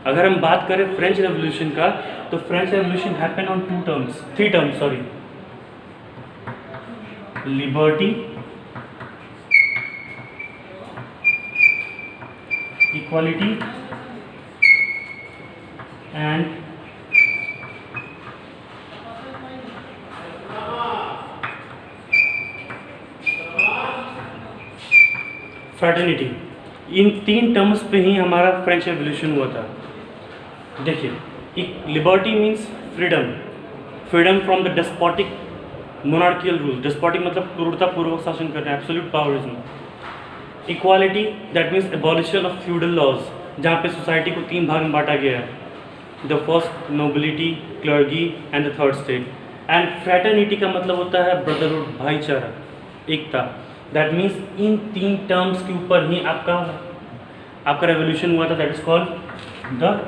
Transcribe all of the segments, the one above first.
अगर हम बात करें फ्रेंच रेवोल्यूशन का, तो French revolution happen on three terms sorry, liberty, equality and fraternity. इन 3 टर्म्स पे ही हमारा फ्रेंच रेवोल्यूशन हुआ था। देखिए, एक liberty means freedom, freedom from the despotic monarchial rule. Despotic मतलब क्रूरतापूर्वक शासन करना, absolute powerism. Equality that means abolition of feudal laws, जहाँ पे सोसाइटी को 3 भाग में बांटा गया है, the first nobility, clergy and the third state. And fraternity का मतलब होता है ब्रदरहुड, भाईचारा, एकता। दैट मीन्स इन 3 टर्म्स के ऊपर ही आपका रेवोल्यूशन हुआ था। That is called the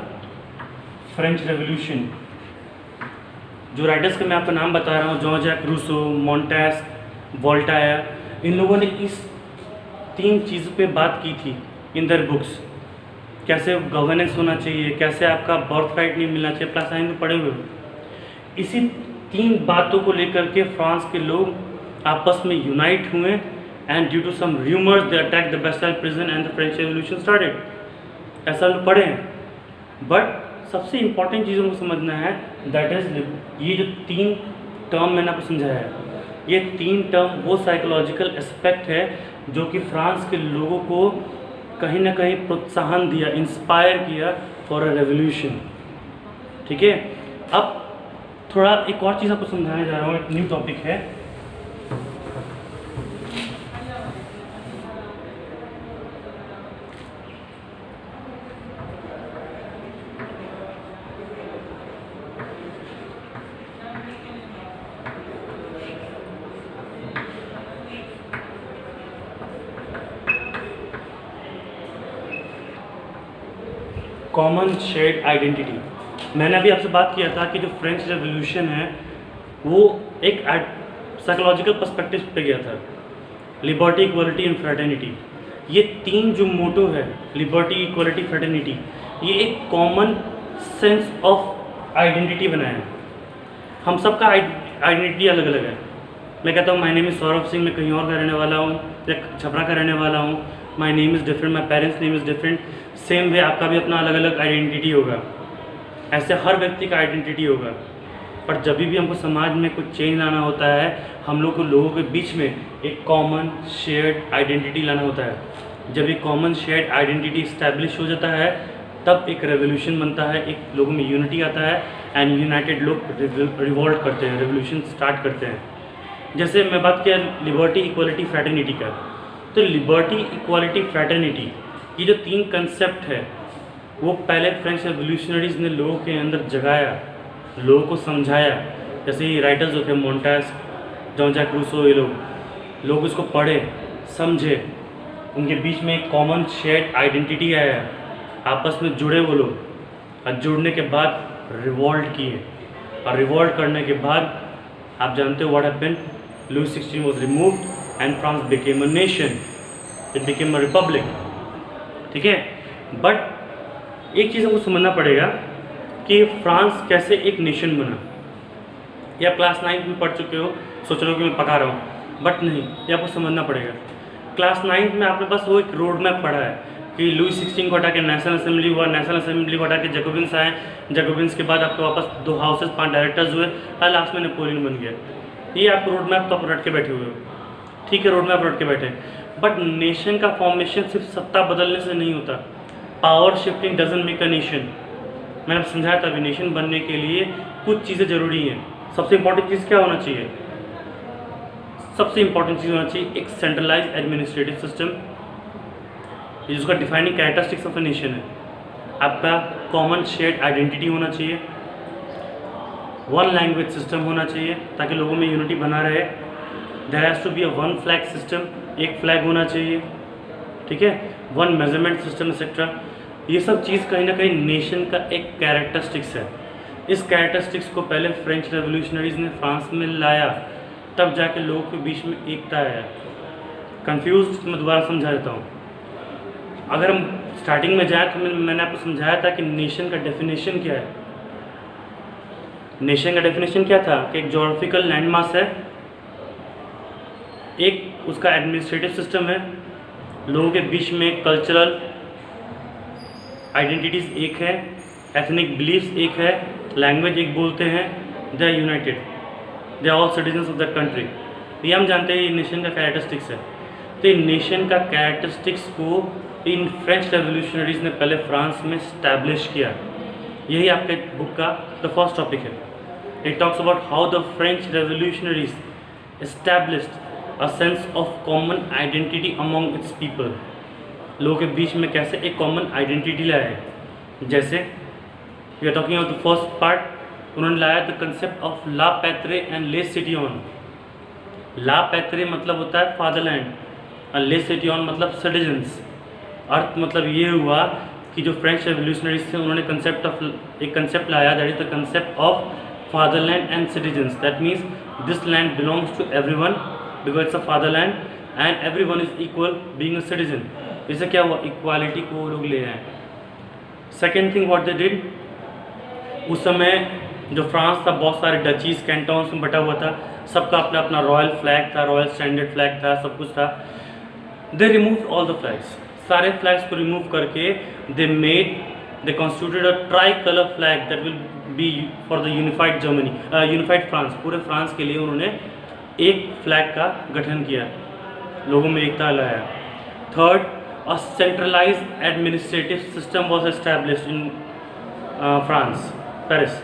French revolution. जो राइटर्स का मैं आपका नाम बता रहा हूँ, जॉन जैक रूसो, मोंटेस्क, वोल्टायर, इन लोगों ने इस 3 चीज़ पे बात की थी इन देयर बुक्स। कैसे गवर्नेंस होना चाहिए, कैसे आपका बर्थ राइट नहीं मिलना चाहिए, क्लास 9 में पढ़े हुए हो। इसी 3 बातों को लेकर के फ्रांस के लोग आपस में यूनाइट हुए and due to some rumours they attack the Bastille prison and the French revolution started. ऐसा लोग पढ़े हैं। बट सबसे इंपॉर्टेंट चीज़ों को समझना है, दैट इज ये जो 3 टर्म मैंने आपको समझाया है, ये 3 टर्म वो साइकोलॉजिकल एस्पेक्ट है जो कि फ्रांस के लोगों को कहीं ना कहीं प्रोत्साहन दिया, इंस्पायर किया फॉर अ रेवोल्यूशन। ठीक है, अब थोड़ा एक और चीज़ आपको समझाने जा रहा हूँ, एक न्यू टॉपिक है। Common shared identity. मैंने अभी आपसे बात किया था कि जो फ्रेंच रेवोल्यूशन है वो एक साइकोलॉजिकल पर्सपेक्टिव पे गया था, लिबर्टी, इक्वालिटी एंड फ्रेटर्निटी। ये 3 जो मोटो है, लिबर्टी, इक्वालिटी, फ्रेटर्निटी, ये एक कॉमन सेंस ऑफ आइडेंटिटी बनाया है। हम सबका आइडेंटिटी अलग अलग है। मैं कहता हूँ my name is Saurabh Singh, मैं कहीं और का रहने वाला हूँ, या छपरा का रहने वाला हूँ। My name is different, my parents name is different. Same way आपका भी अपना अलग अलग आइडेंटिटी होगा। ऐसे हर व्यक्ति का आइडेंटिटी होगा। पर जब भी हमको समाज में कुछ चेंज लाना होता है, हम लोग को लोगों के बीच में एक कॉमन शेयर्ड आइडेंटिटी लाना होता है। जब ये कॉमन शेयर्ड आइडेंटिटी इस्टेब्लिश हो जाता है, तब एक रेवोल्यूशन बनता है, एक लोगों में यूनिटी आता है एंड यूनाइटेड लोग रिवॉल्ट करते हैं, रेवोल्यूशन स्टार्ट करते हैं। जैसे मैं बात किया लिबर्टी, इक्वालिटी, फ्रेटर्निटी का, तो लिबर्टी, इक्वालिटी, फ्रेटर्निटी, ये जो 3 कंसेप्ट है वो पहले फ्रेंच रेवोल्यूशनरीज ने लोगों के अंदर जगाया, लोगों को समझाया। जैसे ये राइटर्स जो थे, मोंटेस्क, जॉन जैक रूसो, ये लोग इसको पढ़े, समझे, उनके बीच में एक कॉमन शेयर्ड आइडेंटिटी आया, आपस में जुड़े वो लोग, और जुड़ने के बाद रिवॉल्ट किए, और रिवॉल्ट करने के बाद आप जानते हो what happened, Louis 16 was removed and France became a nation, it became a republic. ठीक है, बट एक चीज़ आपको समझना पड़ेगा कि फ्रांस कैसे एक नेशन बना। या क्लास 9 में पढ़ चुके हो, सोच रहे हो कि मैं पका रहा हूँ, बट नहीं, ये आपको समझना पड़ेगा। क्लास 9 में आपने बस वो एक रोड मैप पढ़ा है कि लुई 16 को हटा के नेशनल असेंबली हुआ, नेशनल असेंबली को हटा के जैकोबिन्स आए, जैकोबिन्स के बाद आपके वापस 2 हाउसेस, 5 डायरेक्टर्स हुए, और लास्ट में नेपोलियन बन गया। ये आप रोड मैप तो आप रट के बैठे हुए हो, ठीक है, रोड मैप रट के बैठे। बट नेशन का फॉर्मेशन सिर्फ सत्ता बदलने से नहीं होता। Power shifting doesn't make a nation. मैंने समझाया था, अभी नेशन बनने के लिए कुछ चीज़ें ज़रूरी हैं। सबसे इंपॉर्टेंट चीज़ क्या होना चाहिए? सबसे इंपॉर्टेंट चीज़ होना चाहिए एक सेंट्रलाइज एडमिनिस्ट्रेटिव सिस्टम, जिसका defining characteristics of a nation है। आपका कॉमन शेयर्ड आइडेंटिटी होना चाहिए, 1 लैंग्वेज सिस्टम होना चाहिए ताकि लोगों में यूनिटी बना रहे। There has to be a 1 flag system, एक फ्लैग होना चाहिए, ठीक है, 1 मेजरमेंट सिस्टम एक्सेट्रा। ये सब चीज़ कहीं ना कहीं नेशन का एक कैरेक्टरिस्टिक्स है। इस कैरेक्टरिस्टिक्स को पहले फ्रेंच रेवोल्यूशनरीज ने फ्रांस में लाया, तब जाके लोगों के बीच में एकता आया। कंफ्यूज मैं दोबारा समझा देता हूँ। अगर हम स्टार्टिंग में जाए तो मैंने आपको समझाया था कि नेशन का डेफिनेशन क्या है। नेशन का डेफिनेशन क्या था कि एक ज्योग्राफिकल लैंडमास है, एक उसका एडमिनिस्ट्रेटिव सिस्टम है, लोगों के बीच में कल्चरल आइडेंटिटीज़ एक है, एथनिक बिलीफ्स एक है, लैंग्वेज एक बोलते हैं, they are united, they are all citizens of the country. ये हम जानते हैं ये नेशन का कैरेक्टरिस्टिक्स है। तो इन नेशन का कैरेक्टरिस्टिक्स को इन फ्रेंच रेवोल्यूशनरीज ने पहले फ्रांस में स्टैब्लिश किया। यही आपके बुक का द फर्स्ट टॉपिक है। It talks about how the French revolutionaries established a sense of common identity among it's people. लोगों के बीच में कैसे एक कॉमन आइडेंटिटी लाया है। जैसे we are talking about the first part, उन्होंने लाया the concept of la patrie and le citoyen. ला पैत्रे मतलब होता है फादरलैंड और ले सिटियन मतलब सिटीजन्स। अर्थ मतलब ये हुआ कि जो फ्रेंच रेवोल्यूशनरीज थे उन्होंने एक कंसेप्ट लाया, that is the concept of fatherland and citizens. That means this land belongs to everyone because it's a fatherland and everyone is equal being a citizen. इससे क्या हुआ, इक्वालिटी को वो लोग ले आए। Second thing what they did, उस समय जो फ्रांस था बहुत सारे डचीज कैंटोन्स में बटा हुआ था, सबका अपना अपना रॉयल फ्लैग था, रॉयल स्टैंडर्ड फ्लैग था, सब कुछ था। They remove all the flags, सारे फ्लैग्स को रिमूव करके they constituted a tricolour flag that will be for the unified Germany, unified France. पूरे फ्रांस के लिए उन्होंने एक फ्लैग का गठन किया, लोगों में एकता लाया। Third, a centralized administrative system was established in France, Paris.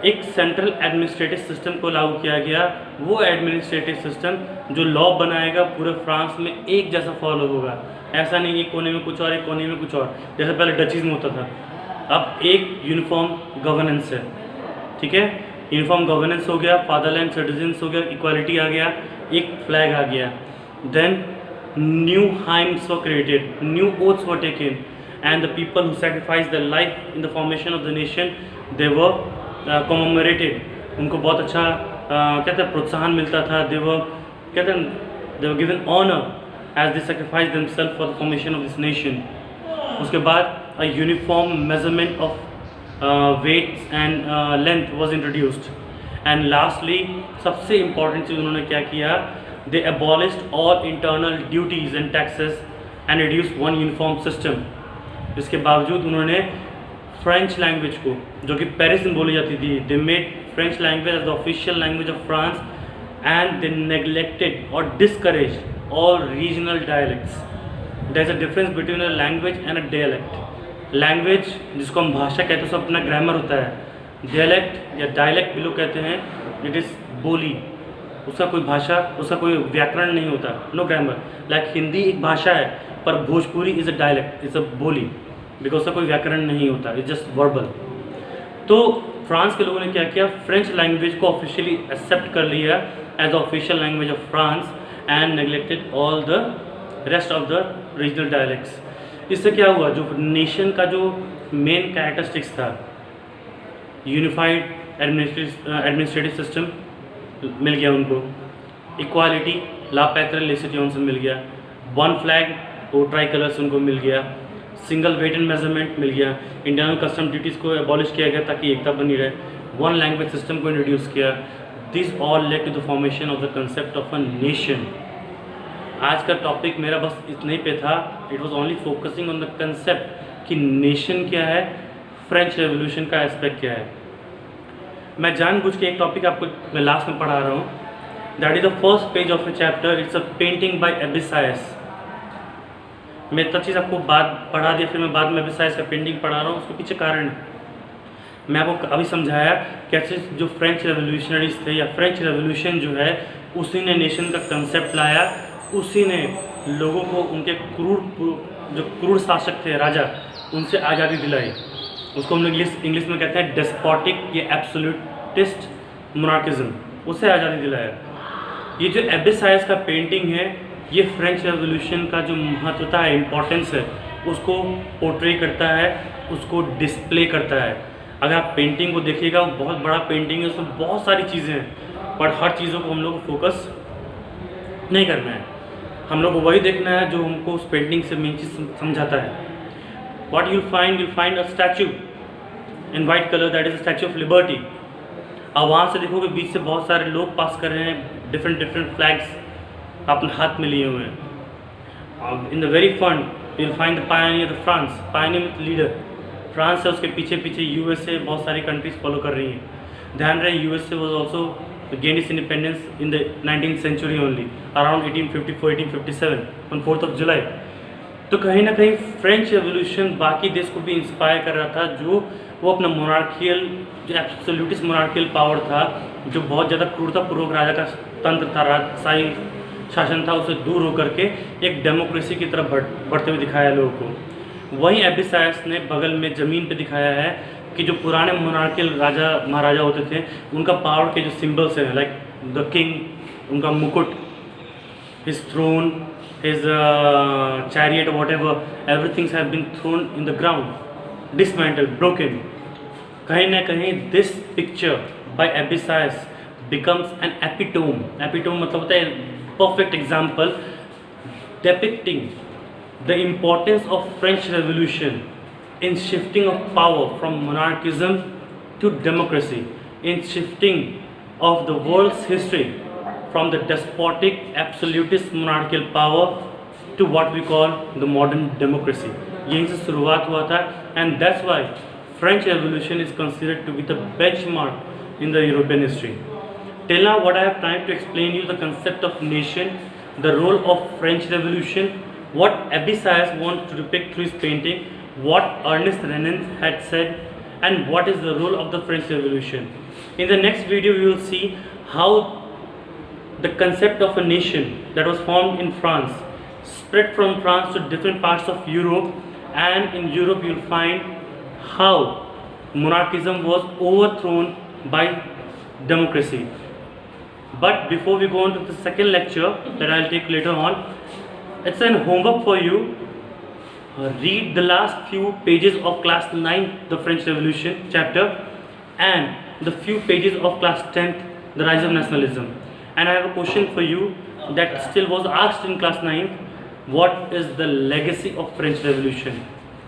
एक सेंट्रल एडमिनिस्ट्रेटिव सिस्टम को लागू किया गया। वो एडमिनिस्ट्रेटिव सिस्टम जो लॉ बनाएगा पूरे फ्रांस में एक जैसा फॉलो होगा, ऐसा नहीं एक कोने में कुछ और एक कोने में कुछ और, जैसे पहले डचीज में होता था। अब एक यूनिफॉर्म गवर्नेंस है, ठीक है, यूनिफॉर्म गवर्नेंस हो गया, फादरलैंड सिटीजन्स हो गया, इक्वालिटी आ गया, एक फ्लैग आ गया। Then new hymns were created, new oaths were taken, and the people who sacrificed their life in the formation of the nation, they were commemorated. उनको बहुत अच्छा कहते हैं प्रोत्साहन मिलता था। they were given honor as they sacrificed themselves for the formation of this nation. उसके बाद a uniform measurement of weights and length was introduced. And lastly, सबसे important चीज़ उन्होंने क्या किया, they abolished all internal duties and taxes and introduced one uniform system. इसके बावजूद उन्होंने French language को, जो कि पेरिस में बोली जाती थी, they made French language as the official language of France and they neglected or discouraged all regional dialects. There is a difference between a language and a dialect. Language जिसको हम भाषा कहते हैं उसका अपना ग्रामर होता है। डायलेक्ट या डायलेक्ट भी लोग कहते हैं, इट इज़ बोली, उसका कोई भाषा, उसका कोई व्याकरण नहीं होता, नो ग्रामर। लाइक हिंदी एक भाषा है पर Bhojpuri is a dialect, is a बोली, बिकॉज उसका कोई व्याकरण नहीं होता, इट्स जस्ट वर्बल। तो फ्रांस के लोगों ने क्या किया, फ्रेंच लैंग्वेज को ऑफिशियली एक्सेप्ट कर लिया as the official language of France and neglected all the rest of the regional dialects. इससे क्या हुआ, जो नेशन का जो मेन कैरेक्टरिस्टिक्स था, यूनिफाइड एडमिनिस्ट्रेटिव सिस्टम मिल गया उनको, इक्वालिटी ला पैत्रे ले सिटियन से मिल गया, वन फ्लैग वो ट्राई कलर्स उनको मिल गया, सिंगल वेट एंड मेजरमेंट मिल गया, इंटरनल कस्टम ड्यूटीज़ को एबॉलिश किया गया ताकि एकता बनी रहे, वन लैंग्वेज सिस्टम को इंट्रोड्यूस किया। This all led to the formation of the concept of a nation. आज का टॉपिक मेरा बस इतने ही पे था। It was only focusing on the concept कि नेशन क्या है, फ्रेंच रेवोल्यूशन का एस्पेक्ट क्या है। मैं जानबूझ के एक टॉपिक आपको मैं लास्ट में पढ़ा रहा हूँ, that is the first page of a chapter, it's a painting by Abbe Sieyes. मैं इतना चीज़ आपको बाद पढ़ा दिया, फिर मैं बाद में एबिसायस का पेंटिंग पढ़ा रहा हूँ, उसके पीछे कारण है। मैं आपको अभी समझाया कैसे जो फ्रेंच रेवोल्यूशनरीज थे या फ्रेंच रेवोल्यूशन जो है उसी ने नेशन का कंसेप्ट लाया, उसी ने लोगों को उनके क्रूर शासक थे राजा, उनसे आज़ादी दिलाई। उसको हम लोग इंग्लिश में कहते हैं डेस्पोटिक या एब्सोल्यूटिस्ट मोनार्किज्म, उससे आज़ादी दिलाया। ये जो एबिसायस का पेंटिंग है ये फ्रेंच रेवोल्यूशन का जो महत्वता है, इम्पोर्टेंस है, उसको पोर्ट्रे करता है, उसको डिस्प्ले करता है। अगर आप पेंटिंग को देखिएगा वो बहुत बड़ा पेंटिंग है, उसमें बहुत सारी चीज़ें हैं, पर हर चीज़ों को हम लोग को फोकस नहीं करना है। हम लोग को वही देखना है जो हमको उस पेंटिंग से मेन चीज़ समझाता है। What you'll find a statue in white color, that is a statue of liberty। अब वहाँ से देखोगे बीच से बहुत सारे लोग पास कर रहे हैं, डिफरेंट फ्लैग्स अपने हाथ में लिए हुए हैं। In the very front you'll find the pioneer of France, pioneer with leader। France है, उसके पीछे पीछे यूएसए, बहुत सारी कंट्रीज फॉलो कर रही हैं। ध्यान रहे USA was also gained its independence in the 19th century only, around 1854-1857 on 4th of July। तो कहीं ना कहीं फ्रेंच रेवोल्यूशन बाकी देश को भी इंस्पायर कर रहा था, जो वो अपना मोनार्कियल, जो एब्सोल्यूटिस्ट मोनार्कियल पावर था, जो बहुत ज़्यादा क्रूरतापूर्वक राजा का तंत्र था, राजशाही शासन था, उसे दूर होकर के एक डेमोक्रेसी की तरफ बढ़ते हुए दिखाया लोगों को। वहीं एबिसायस ने बगल में ज़मीन पे दिखाया है कि जो पुराने मोनार्कियल राजा महाराजा होते थे, उनका पावर के जो सिंबल्स हैं, लाइक द किंग, उनका मुकुट, his throne, his chariot, whatever, everything have been thrown in the ground, dismantled, broken। कहीं ना कहीं this picture by Abbe Sieyes becomes an epitome। epitome मतलब होता है perfect example depicting the importance of French Revolution in shifting of power from monarchism to democracy, in shifting of the world's history from the despotic absolutist monarchical power to what we call the modern democracy। यहीं से शुरुआत हुआ था, and that's why French Revolution is considered to be the benchmark in the European history। Till now what I have tried to explain you the concept of nation, the role of French Revolution, what Ebisaïas wants to depict through his painting, what Ernest Renan had said, and what is the role of the French Revolution। In the next video we will see how the concept of a nation that was formed in France spread from France to different parts of Europe, and in Europe you will find how monarchism was overthrown by democracy। But before we go on to the second lecture that I will take later on, it's an homework for you। Read the last few pages of class 9 the French Revolution chapter, and the few pages of class 10th the rise of nationalism। And I have a question for you that still was asked in class 9, what is the legacy of French Revolution?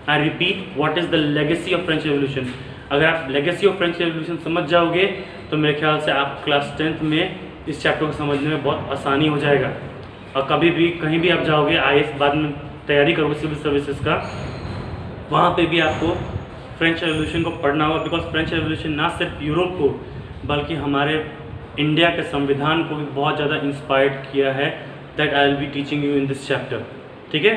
I repeat, what is the legacy of French Revolution? अगर आप legacy of French Revolution समझ जाओगे तो मेरे ख्याल से आप class 10th में इस चैप्टर को समझने में बहुत आसानी हो जाएगा। और कभी भी कहीं भी आप जाओगे, IAS बाद में तैयारी करोगे सिविल सर्विसेज का, वहाँ पे भी आपको फ्रेंच रेवोल्यूशन को पढ़ना होगा, बिकॉज फ्रेंच रेवोल्यूशन ना सिर्फ यूरोप को बल्कि हमारे इंडिया के संविधान को भी बहुत ज़्यादा इंस्पायर्ड किया है। That I will be teaching you in this chapter. ठीक है।